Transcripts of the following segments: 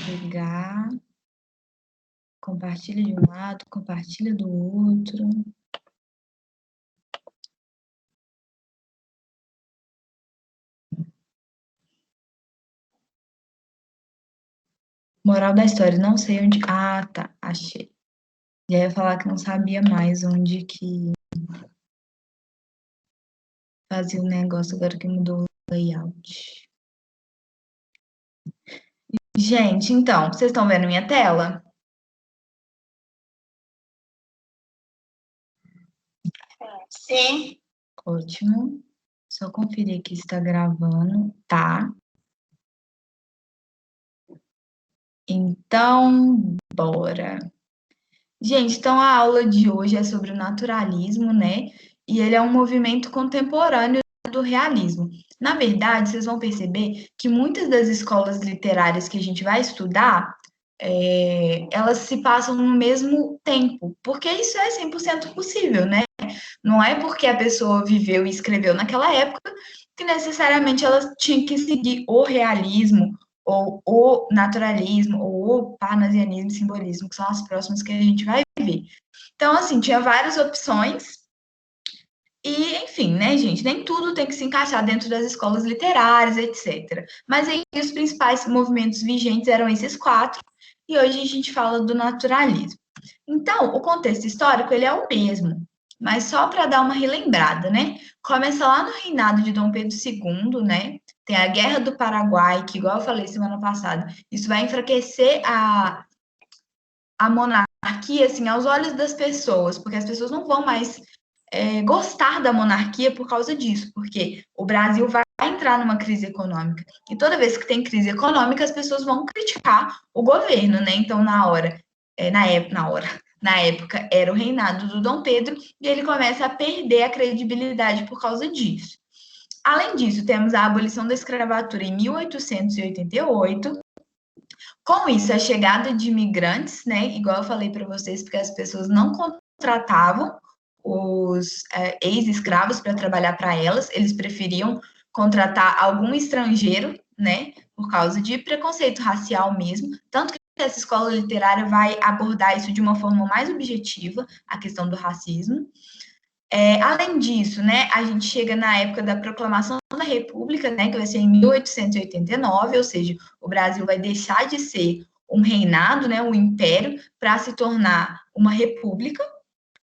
pegar, compartilha de um lado, compartilha do outro. Moral da história, não sei onde... Ah, tá, achei. Já ia falar que não sabia mais onde que fazia o negócio, agora que mudou o layout. Gente, então, vocês estão vendo minha tela? Sim. Ótimo. Só conferir aqui se está gravando. Tá. Então, bora. Gente, então a aula de hoje é sobre o naturalismo, né? E ele é um movimento contemporâneo do realismo. Na verdade, vocês vão perceber que muitas das escolas literárias que a gente vai estudar, elas se passam no mesmo tempo, porque isso é 100% possível, né? Não é porque a pessoa viveu e escreveu naquela época que necessariamente ela tinha que seguir o realismo, ou o naturalismo, ou o parnasianismo e simbolismo, que são as próximas que a gente vai ver. Então, assim, tinha várias opções, e, enfim, né, gente, nem tudo tem que se encaixar dentro das escolas literárias, etc. Mas aí os principais movimentos vigentes eram esses quatro, e hoje a gente fala do naturalismo. Então, o contexto histórico, ele é o mesmo, mas só para dar uma relembrada, né? Começa lá no reinado de Dom Pedro II, né? Tem a Guerra do Paraguai, que, igual eu falei semana passada, isso vai enfraquecer a monarquia, assim, aos olhos das pessoas, porque as pessoas não vão mais gostar da monarquia por causa disso, porque o Brasil vai entrar numa crise econômica. E toda vez que tem crise econômica, as pessoas vão criticar o governo, né? Então, na época era o reinado do Dom Pedro e ele começa a perder a credibilidade por causa disso. Além disso, temos a abolição da escravatura em 1888. Com isso, a chegada de imigrantes, né? Igual eu falei para vocês, porque as pessoas não contratavam os ex-escravos para trabalhar para elas, eles preferiam contratar algum estrangeiro, né? Por causa de preconceito racial mesmo. Tanto que essa escola literária vai abordar isso de uma forma mais objetiva, a questão do racismo. Além disso, né, a gente chega na época da proclamação da República, né, que vai ser em 1889, ou seja, o Brasil vai deixar de ser um reinado, né, um império, para se tornar uma república.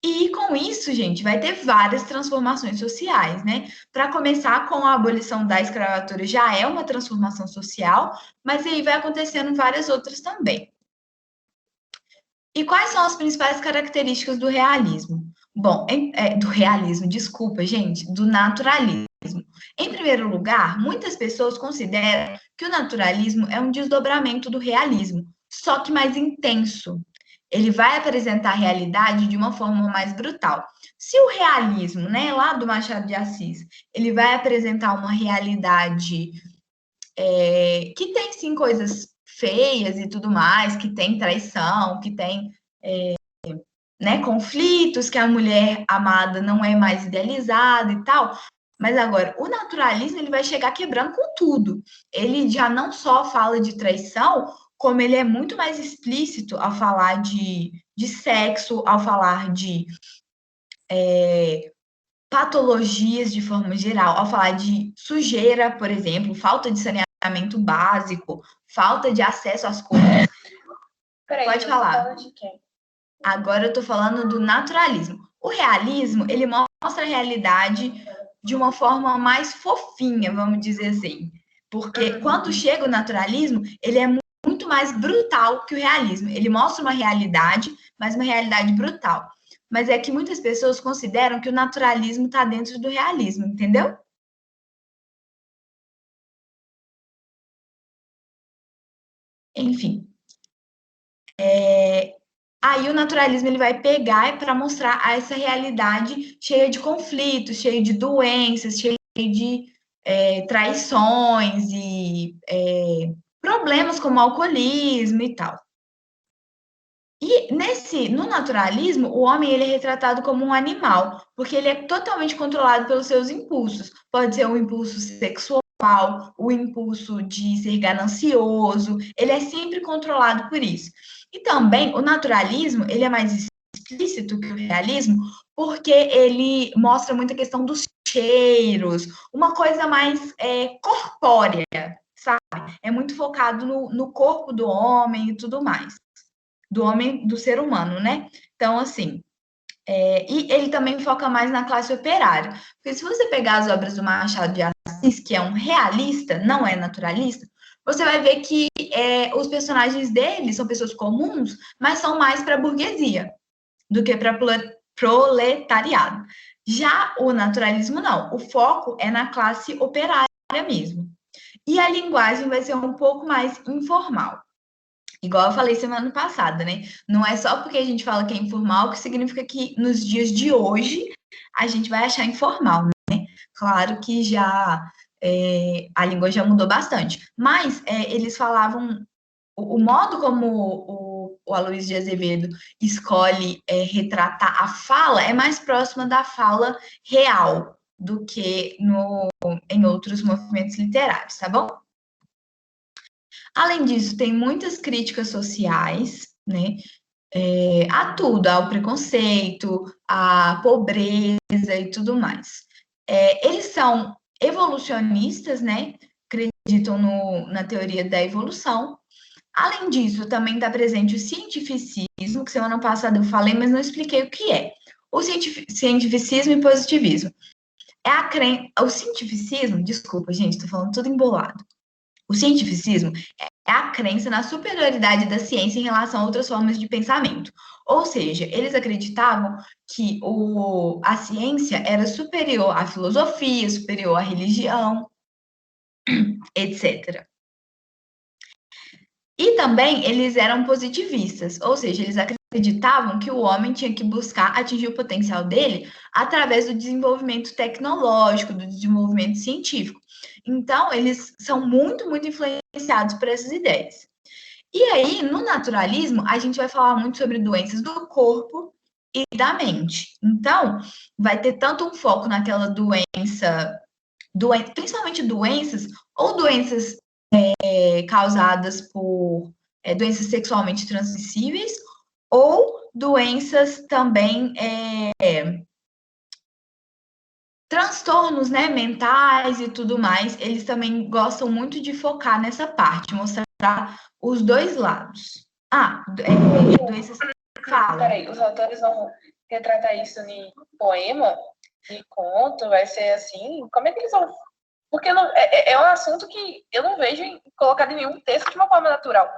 E com isso, gente, vai ter várias transformações sociais, né? Para começar com a abolição da escravatura já é uma transformação social, mas aí vai acontecendo várias outras também. E quais são as principais características do realismo? Bom, do realismo, desculpa, gente, do naturalismo. Em primeiro lugar, muitas pessoas consideram que o naturalismo é um desdobramento do realismo, só que mais intenso. Ele vai apresentar a realidade de uma forma mais brutal. Se o realismo, né, lá do Machado de Assis, ele vai apresentar uma realidade que tem sim coisas feias e tudo mais, que tem traição, que tem né, conflitos, que a mulher amada não é mais idealizada e tal. Mas agora, o naturalismo ele vai chegar quebrando com tudo. Ele já não só fala de traição, como ele é muito mais explícito ao falar de sexo, ao falar de patologias de forma geral, ao falar de sujeira, por exemplo, falta de saneamento básico, falta de acesso às coisas. Pode falar. Agora eu estou falando do naturalismo. O realismo, ele mostra a realidade de uma forma mais fofinha, vamos dizer assim. Porque quando chega o naturalismo, ele é muito mais brutal que o realismo. Ele mostra uma realidade, mas uma realidade brutal. Mas é que muitas pessoas consideram que o naturalismo está dentro do realismo, entendeu? Enfim. Aí o naturalismo ele vai pegar para mostrar essa realidade cheia de conflitos, cheia de doenças, cheia de traições e problemas como alcoolismo e tal. E no naturalismo, o homem ele é retratado como um animal, porque ele é totalmente controlado pelos seus impulsos. Pode ser um impulso sexual, o impulso de ser ganancioso, ele é sempre controlado por isso. E também o naturalismo, ele é mais explícito que o realismo, porque ele mostra muita questão dos cheiros, uma coisa mais corpórea, sabe? É muito focado no corpo do homem e tudo mais. Do homem, do ser humano, né? Então, assim, e ele também foca mais na classe operária. Porque se você pegar as obras do Machado de Assis, que é um realista, não é naturalista, você vai ver que os personagens dele são pessoas comuns, mas são mais para a burguesia do que para proletariado. Já o naturalismo, não. O foco é na classe operária mesmo. E a linguagem vai ser um pouco mais informal. Igual eu falei semana passada, né? Não é só porque a gente fala que é informal que significa que nos dias de hoje a gente vai achar informal, né? Claro que já a língua já mudou bastante, mas eles falavam o modo como o Aloysio de Azevedo escolhe retratar a fala é mais próxima da fala real do que em outros movimentos literários, tá bom? Além disso, tem muitas críticas sociais, né? A tudo, ao preconceito, à pobreza e tudo mais. Eles são evolucionistas, né? Acreditam na teoria da evolução. Além disso, também está presente o cientificismo, que semana passada eu falei, mas não expliquei o que é. O cientificismo e positivismo. O cientificismo, desculpa, gente, estou falando tudo embolado. O cientificismo é a crença na superioridade da ciência em relação a outras formas de pensamento. Ou seja, eles acreditavam que a ciência era superior à filosofia, superior à religião, etc. E também eles eram positivistas, ou seja, eles acreditavam que o homem tinha que buscar atingir o potencial dele através do desenvolvimento tecnológico, do desenvolvimento científico. Então, eles são muito, muito influenciados por essas ideias. E aí, no naturalismo, a gente vai falar muito sobre doenças do corpo e da mente. Então, vai ter tanto um foco naquela principalmente doenças ou doenças causadas por doenças sexualmente transmissíveis ou doenças também transtornos, né, mentais e tudo mais. Eles também gostam muito de focar nessa parte, mostrar os dois lados. Doenças. Fala. Peraí, os autores vão retratar isso em poema, em conto, vai ser assim? Como é que eles vão? Porque não, é um assunto que eu não vejo colocado em nenhum texto de uma forma natural.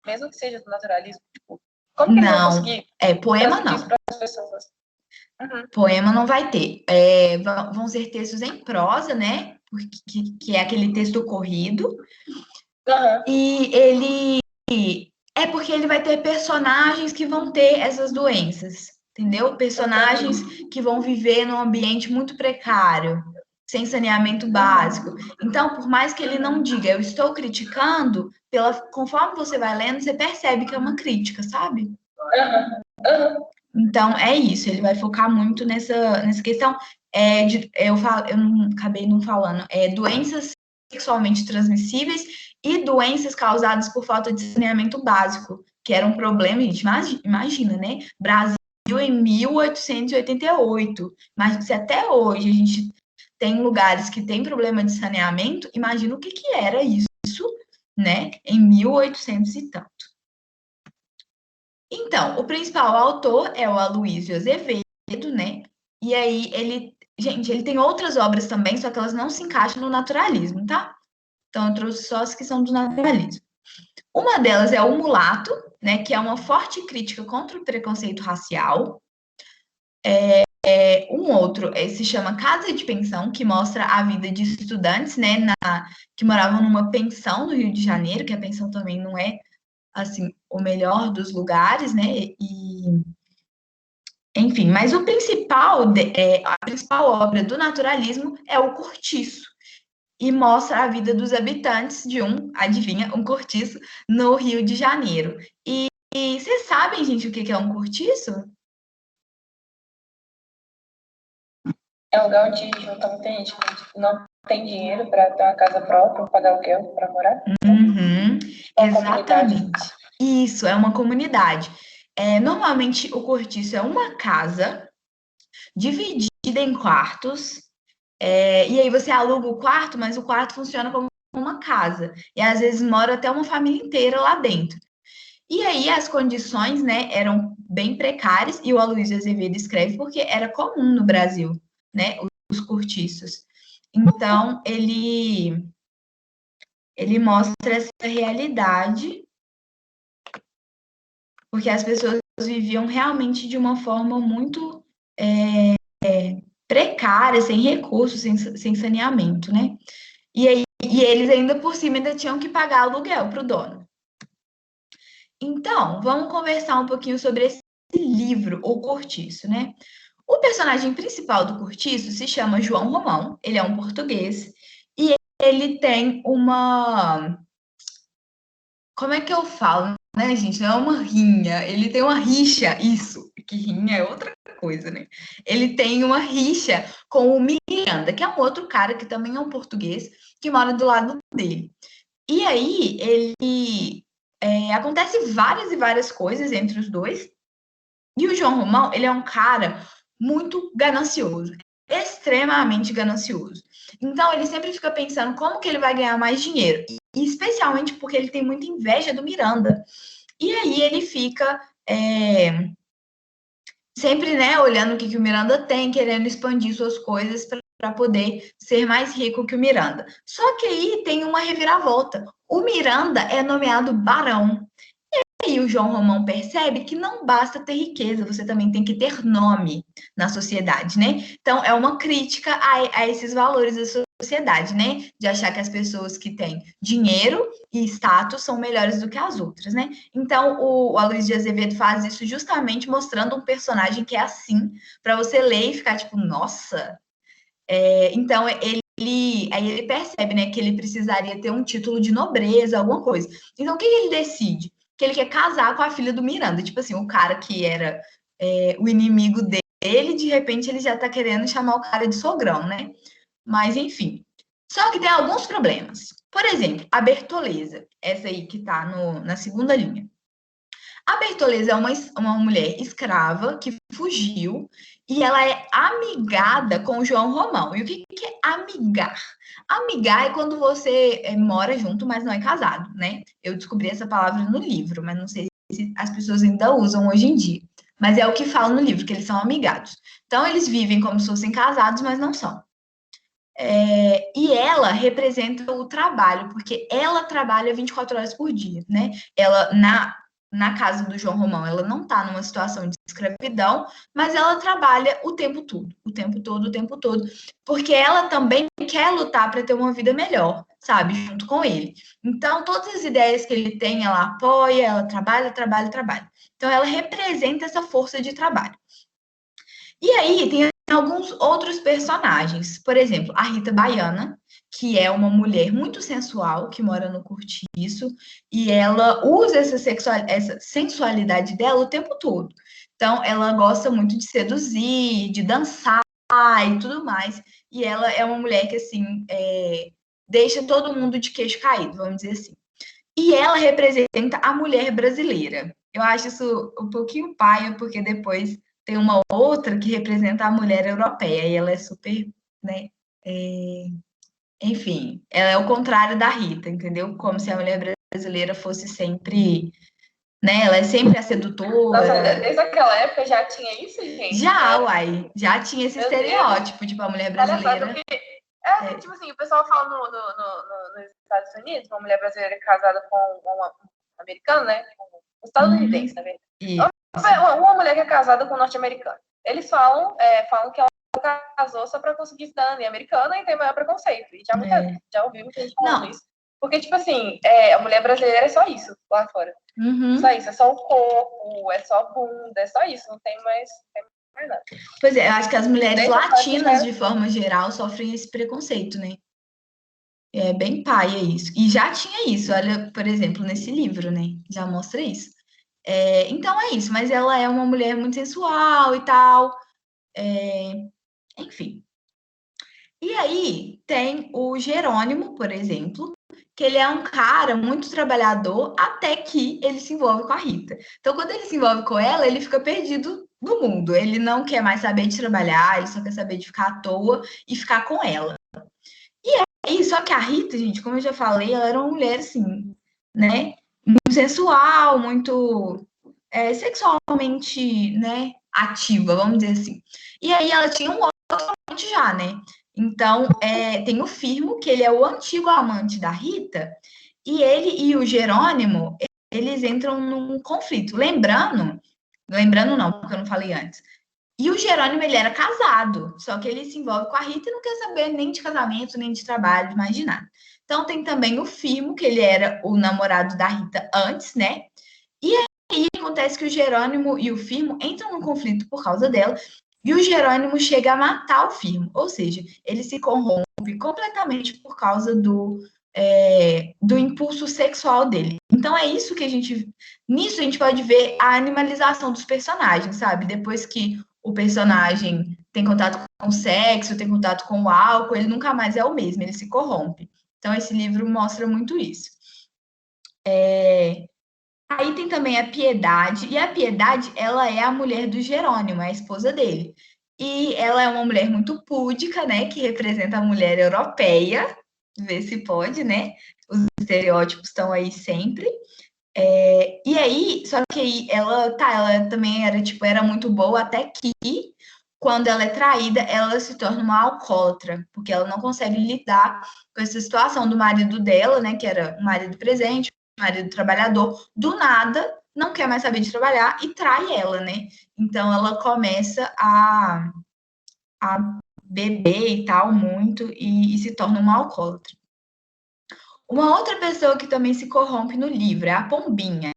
Mesmo que seja do naturalismo. Tipo, como que eles vão conseguir poema não. isso para as pessoas? Uhum. Poema não vai ter. Vão ser textos em prosa, né? Que é aquele texto corrido. Uhum. E ele porque ele vai ter personagens que vão ter essas doenças, entendeu? Personagens que vão viver num ambiente muito precário, sem saneamento básico. Então, por mais que ele não diga, eu estou criticando, conforme você vai lendo, você percebe que é uma crítica, sabe? Então, é isso, ele vai focar muito nessa questão. Eu não acabei não falando, doenças sexualmente transmissíveis e doenças causadas por falta de saneamento básico, que era um problema, gente, imagina, né? Brasil em 1888, mas se até hoje a gente tem lugares que tem problema de saneamento, imagina o que era isso, né? Em 1800 e tanto. Então, o principal autor é o Aloysio Azevedo, né? E aí ele tem outras obras também, só que elas não se encaixam no naturalismo, tá? Então, eu trouxe só as que são do naturalismo. Uma delas é O Mulato, né? Que é uma forte crítica contra o preconceito racial. Um outro se chama Casa de Pensão, que mostra a vida de estudantes, né? Que moravam numa pensão no Rio de Janeiro, que a pensão também não é assim o melhor dos lugares, né? Enfim, mas a principal obra do naturalismo é o Cortiço, e mostra a vida dos habitantes de adivinha, um cortiço no Rio de Janeiro. E vocês sabem, gente, o que é um cortiço? É um lugar onde junta muita gente que não tem dinheiro para ter uma casa própria, pagar aluguel para morar. Uhum, Uma comunidade. exatamente. Isso, é uma comunidade. Normalmente, o cortiço é uma casa dividida em quartos, e aí você aluga o quarto, mas o quarto funciona como uma casa. E às vezes mora até uma família inteira lá dentro. E aí as condições, né, eram bem precárias, e o Aloysio Azevedo escreve porque era comum no Brasil, né, os cortiços. Então, ele mostra essa realidade, porque as pessoas viviam realmente de uma forma muito precária, sem recursos, sem saneamento, né? E eles ainda por cima ainda tinham que pagar aluguel para o dono. Então, vamos conversar um pouquinho sobre esse livro, O Cortiço, né? O personagem principal do Cortiço se chama João Romão, ele é um português, e ele tem uma. Como é que eu falo, né, gente? Não é uma rinha, ele tem uma rixa, isso, que rinha é outra coisa, né? Ele tem uma rixa com o Miranda, que é um outro cara que também é um português, que mora do lado dele. E aí, acontece várias e várias coisas entre os dois. E o João Romão, ele é um cara muito ganancioso, extremamente ganancioso. Então, ele sempre fica pensando como que ele vai ganhar mais dinheiro. E especialmente porque ele tem muita inveja do Miranda. E aí ele fica sempre, né, olhando o que o Miranda tem, querendo expandir suas coisas para poder ser mais rico que o Miranda. Só que aí tem uma reviravolta. O Miranda é nomeado barão. E o João Romão percebe que não basta ter riqueza, você também tem que ter nome na sociedade, né? Então, é uma crítica a esses valores da sociedade, né? De achar que as pessoas que têm dinheiro e status são melhores do que as outras, né? Então, o Aloysio de Azevedo faz isso justamente mostrando um personagem que é assim, para você ler e ficar tipo, nossa. Então, aí ele percebe, né, que ele precisaria ter um título de nobreza, alguma coisa. Então, o que ele decide? Que ele quer casar com a filha do Miranda. Tipo assim, o cara que era o inimigo dele, de repente ele já tá querendo chamar o cara de sogrão, né? Mas, enfim. Só que tem alguns problemas. Por exemplo, a Bertoleza, essa aí que tá na segunda linha. A Bertoleza é uma mulher escrava que fugiu e ela é amigada com o João Romão. E o que é amigar? Amigar é quando você mora junto, mas não é casado, né? Eu descobri essa palavra no livro, mas não sei se as pessoas ainda usam hoje em dia. Mas é o que fala no livro, que eles são amigados. Então, eles vivem como se fossem casados, mas não são. E ela representa o trabalho, porque ela trabalha 24 horas por dia, né? Ela, na casa do João Romão, ela não está numa situação de escravidão, mas ela trabalha o tempo todo, o tempo todo, o tempo todo, porque ela também quer lutar para ter uma vida melhor, sabe? Junto com ele. Então, todas as ideias que ele tem, ela apoia, ela trabalha, trabalha, trabalha. Então, ela representa essa força de trabalho. E aí tem alguns outros personagens. Por exemplo, a Rita Baiana, que é uma mulher muito sensual, que mora no Cortiço, e ela usa essa sensualidade dela o tempo todo. Então, ela gosta muito de seduzir, de dançar e tudo mais. E ela é uma mulher que, assim, deixa todo mundo de queixo caído, vamos dizer assim. E ela representa a mulher brasileira. Eu acho isso um pouquinho paia, porque depois tem uma outra que representa a mulher europeia, e ela é super, né? Enfim, ela é o contrário da Rita, entendeu? Como se a mulher brasileira fosse sempre, né? Ela é sempre a Nossa, sedutora. desde aquela época já tinha isso, gente? Já, uai, já tinha esse Meu Deus, estereótipo, tipo, a mulher palhaçada, brasileira. porque tipo assim, o pessoal fala nos Estados Unidos, uma mulher brasileira casada com um americano, né? Um estadunidense, na verdade. Isso. Uma mulher que é casada com um norte-americano. Eles falam que ela casou só para conseguir cidadania americana e tem maior preconceito. E já ouvi muita gente falando Não. isso. Porque, tipo assim, a mulher brasileira é só isso lá fora. Uhum. Só isso, é só o corpo, é só a bunda, é só isso, não tem mais nada. Pois é, eu acho que as mulheres Desde latinas, de forma geral, sofrem esse preconceito, né? É bem paia isso. E já tinha isso, olha, por exemplo, nesse livro, né? Já mostra isso. Então é isso, mas ela é uma mulher muito sensual e tal. Enfim. E aí tem o Jerônimo, por exemplo, que ele é um cara muito trabalhador até que ele se envolve com a Rita. Então, quando ele se envolve com ela, ele fica perdido no mundo. Ele não quer mais saber de trabalhar, ele só quer saber de ficar à toa e ficar com ela. E aí, só que a Rita, gente, como eu já falei, ela era uma mulher assim, né? Muito sensual, muito sexualmente, né, ativa, vamos dizer assim. E aí ela tinha um outro amante já, né? Então, tem o Firmo, que ele é o antigo amante da Rita, e ele e o Jerônimo, eles entram num conflito. Lembrando não, porque eu não falei antes. E o Jerônimo, ele era casado, só que ele se envolve com a Rita e não quer saber nem de casamento, nem de trabalho, mais de nada. Então, tem também o Firmo, que ele era o namorado da Rita antes, né? E aí acontece que o Jerônimo e o Firmo entram num conflito por causa dela, e o Jerônimo chega a matar o Firmo, ou seja, ele se corrompe completamente por causa do impulso sexual dele. Então é isso que nisso a gente pode ver a animalização dos personagens, sabe? Depois que o personagem tem contato com o sexo, tem contato com o álcool, ele nunca mais é o mesmo, ele se corrompe. Então esse livro mostra muito isso. Aí tem também a Piedade, e a Piedade, ela é a mulher do Jerônimo, é a esposa dele. E ela é uma mulher muito púdica, né, que representa a mulher europeia, vê se pode, né? Os estereótipos estão aí sempre. E aí, só que aí ela também era, tipo, era muito boa até que quando ela é traída, ela se torna uma alcoólatra, porque ela não consegue lidar com essa situação do marido dela, né, que era um marido presente, um marido trabalhador, do nada não quer mais saber de trabalhar e trai ela, né? Então ela começa a beber e tal muito e se torna uma alcoólatra. Uma outra pessoa que também se corrompe no livro é a Pombinha,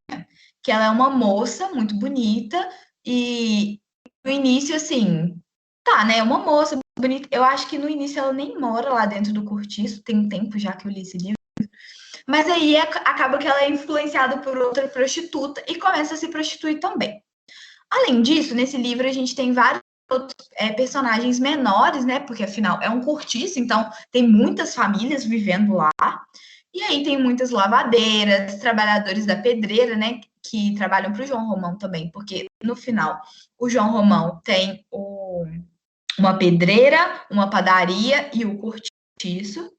que ela é uma moça muito bonita e no início, assim, tá, né? Uma moça bonita. Eu acho que no início ela nem mora lá dentro do cortiço, tem um tempo já que eu li esse livro. Mas aí acaba que ela é influenciada por outra prostituta e começa a se prostituir também. Além disso, nesse livro a gente tem vários outros personagens menores, né? Porque afinal é um cortiço, então tem muitas famílias vivendo lá. E aí tem muitas lavadeiras, trabalhadores da pedreira, né? Que trabalham para o João Romão também, porque no final o João Romão tem uma pedreira, uma padaria e o cortiço.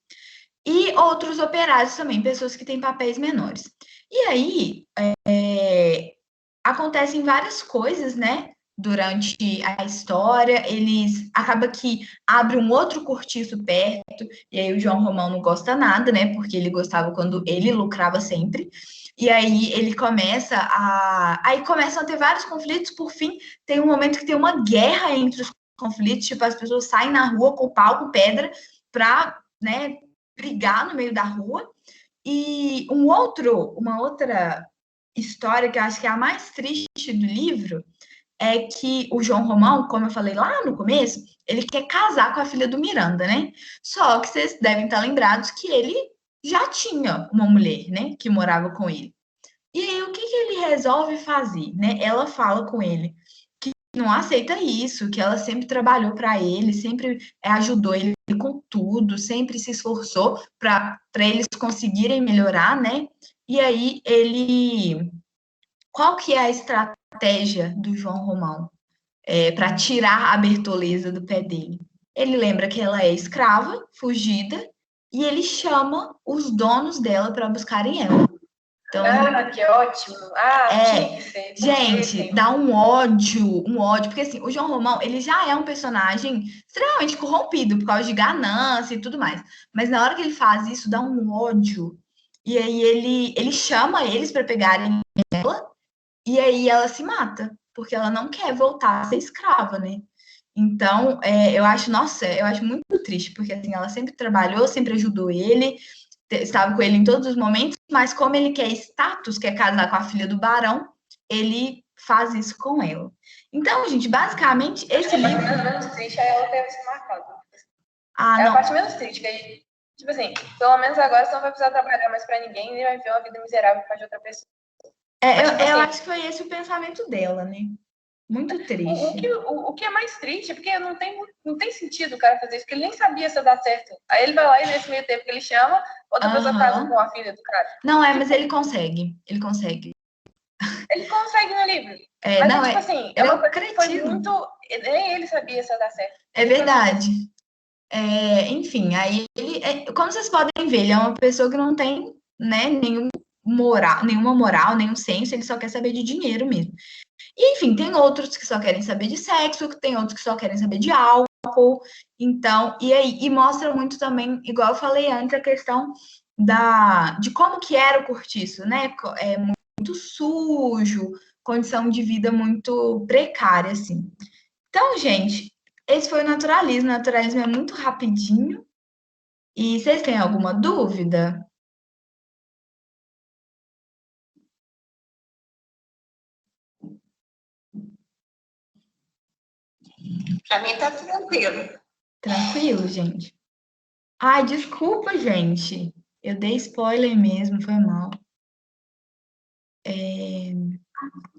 E outros operários também, pessoas que têm papéis menores. E aí acontecem várias coisas, né? Durante a história, eles acaba que abre um outro cortiço perto, e aí o João Romão não gosta nada, né? Porque ele gostava quando ele lucrava sempre. E aí ele começa a. Aí começam a ter vários conflitos, por fim, tem um momento que tem uma guerra entre os conflitos, tipo, as pessoas saem na rua com pau, com pedra, para, né, brigar no meio da rua. E uma outra história que eu acho que é a mais triste do livro é que o João Romão, como eu falei lá no começo, ele quer casar com a filha do Miranda, né? Só que vocês devem estar lembrados que ele já tinha uma mulher, né, que morava com ele. E aí o que que ele resolve fazer, né? Ela fala com ele que não aceita isso, que ela sempre trabalhou para ele, sempre ajudou ele com tudo, sempre se esforçou para eles conseguirem melhorar, né? E aí ele qual que é a estratégia do João Romão para tirar a Bertoleza do pé dele? Ele lembra que ela é escrava, fugida, e ele chama os donos dela para buscarem ela. Então, Ah, que ótimo. Ah, tinha que ser. gente, dá um ódio, porque assim, o João Romão, ele já é um personagem extremamente corrompido por causa de ganância e tudo mais. Mas na hora que ele faz isso, dá um ódio. E aí ele chama eles para pegarem ela e aí ela se mata, porque ela não quer voltar a ser escrava, né? Então, eu acho, nossa, eu acho muito triste, porque assim, ela sempre trabalhou, sempre ajudou ele, estava com ele em todos os momentos, mas como ele quer status, quer casar com a filha do barão, ele faz isso com ela. Então, gente, basicamente, esse livro. A parte menos triste é ela ter se marcado. Ah, É a não. parte menos triste, que aí, tipo assim, pelo menos agora você não vai precisar trabalhar mais pra ninguém e vai ver uma vida miserável por causa de outra pessoa. Mas, tipo Eu assim, acho que foi esse o pensamento dela, né? Muito triste. O que é mais triste, porque não tem sentido o cara fazer isso, porque ele nem sabia se ia dar certo. Aí ele vai lá e nesse meio tempo que ele chama, outra pessoa casa com a filha do cara. Não, mas ele consegue. Ele consegue. Ele consegue no livro. É, mas não, tipo assim, é uma coisa que foi muito. Nem ele sabia se ia dar certo. É verdade. Enfim, aí como vocês podem ver, ele é uma pessoa que não tem, né, nenhuma moral, nenhum senso, ele só quer saber de dinheiro mesmo. E, enfim, tem outros que só querem saber de sexo, tem outros que só querem saber de álcool. Então, e mostra muito também, igual eu falei antes, a questão de como que era o cortiço, né? É muito sujo, condição de vida muito precária, assim. Então, gente, esse foi o naturalismo. O naturalismo é muito rapidinho. E vocês têm alguma dúvida? Pra mim tá tranquilo. Tranquilo, gente? Ai, desculpa, gente. Eu dei spoiler mesmo, foi mal.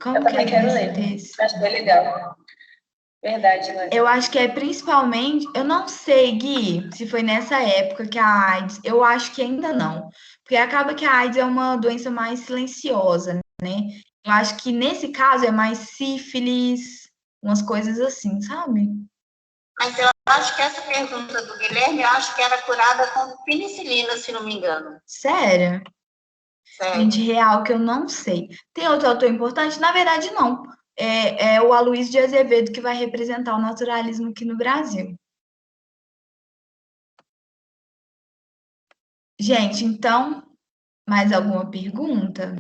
Como Eu também que é quero esse ler. texto? Acho bem legal. Verdade, né? Eu acho que é principalmente. Eu não sei, Gui, se foi nessa época que a AIDS. Eu acho que ainda não. Porque acaba que a AIDS é uma doença mais silenciosa, né? Eu acho que nesse caso é mais sífilis, umas coisas assim, sabe? Mas eu acho que essa pergunta do Guilherme, eu acho que era curada com penicilina, se não me engano. Sério? Sério. Gente, real que eu não sei. Tem outro autor importante? Na verdade, não. É o Aloysio de Azevedo que vai representar o naturalismo aqui no Brasil. Gente, então, mais alguma pergunta?